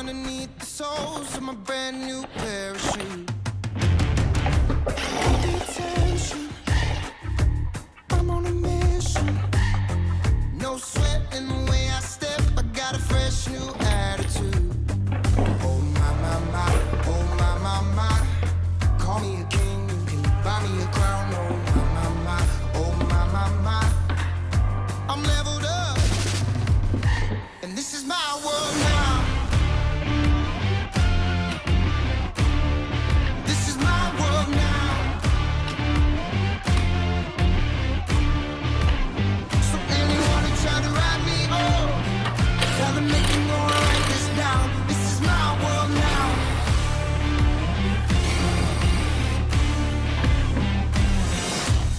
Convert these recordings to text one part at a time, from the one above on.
underneath the soles of my brand new parachute. Pay attention, I'm on a mission. No sweat in the way I step, I got a fresh new attitude. Oh my, my, my, oh my, my, my. Call me a king, you can buy me a crown. Oh my, my, my, oh my, my, my. I'm leveled up, and this is my world now. This is my world now. So anyone who tried to write me off, tell them they can go and write this down. This is my world now.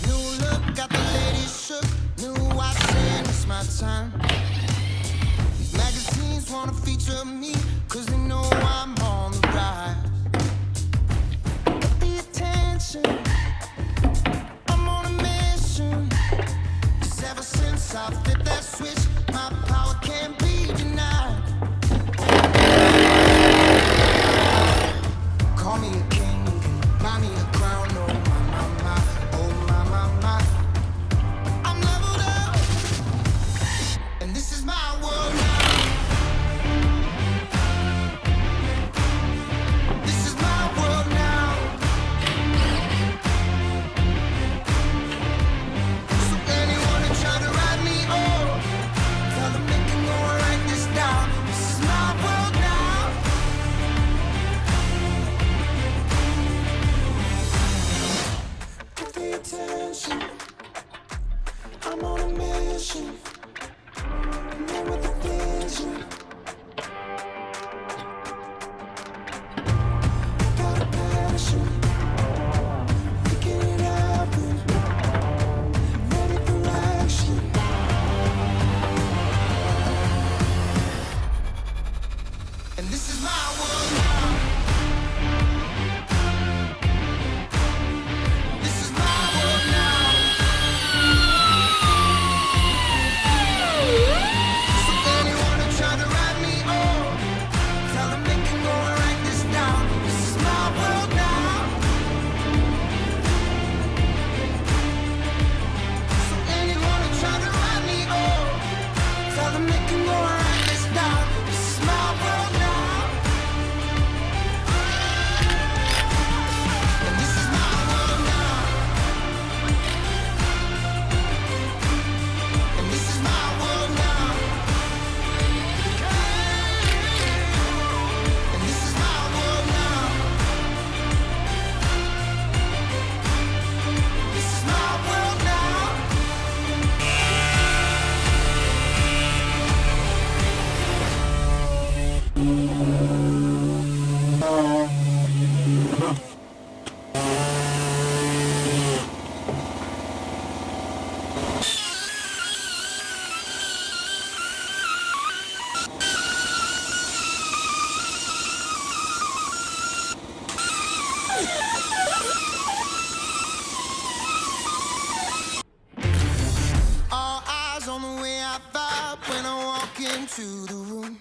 New look, got the ladies shook. New watch saying it's my time. These magazines wanna feature me, cause they know I'm on the rise. Pay attention, I'm on a mission. Cause ever since I flipped that switch, my power can't be denied. Call me a king, you can buy me a crown. Oh my, my, my, oh my, my, my. I'm leveled up, and this is my world now. This is my world now. So anyone who tried to write me off, tell them they can go and write this down. This is my world now. Pay attention, I'm on a mission. I'm there with the vision. Got a passion, making it happen. Ready for action. And this is my world now. This is my world now. So anyone who tried to write me off, tell them they can go and write this down. This is my world now. So anyone who tried to write me off, tell them they can go and write this down. This is my world now. And this is my world now. And this is my world now. And this is my world now. This is my world now. All eyes on the way I vibe when I walk into the room.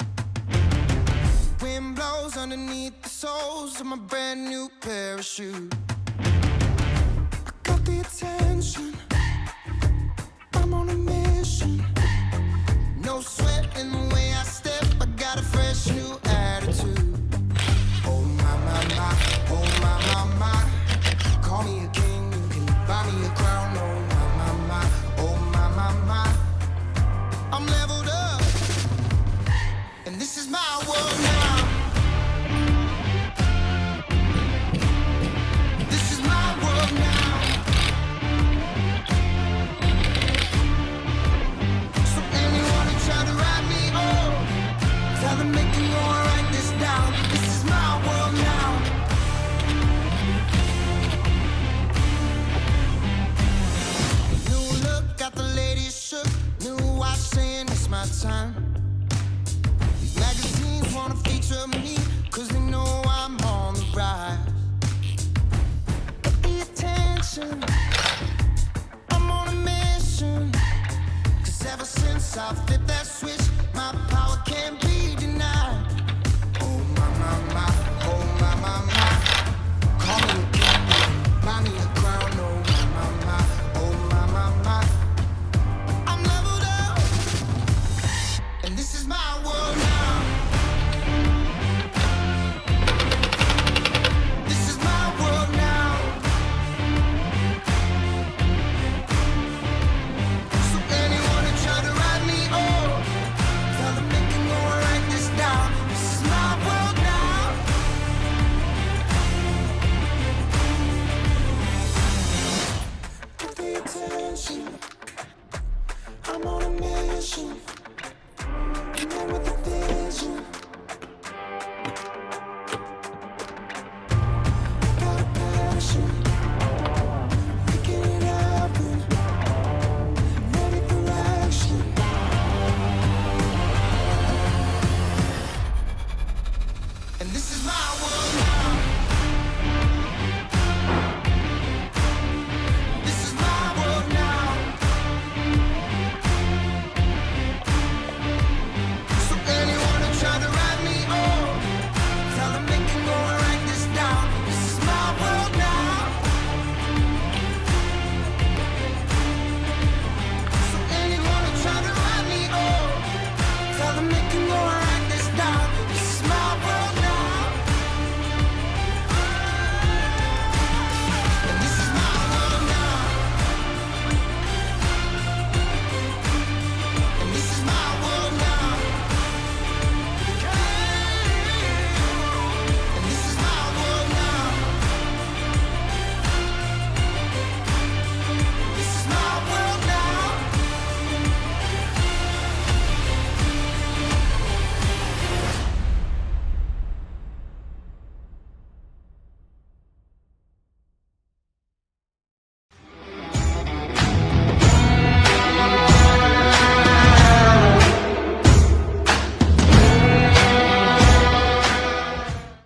Wind blows underneath the soles of my brand new parachute. I got the attention, I'm on a mission. No sweat in the way I step, I got a fresh new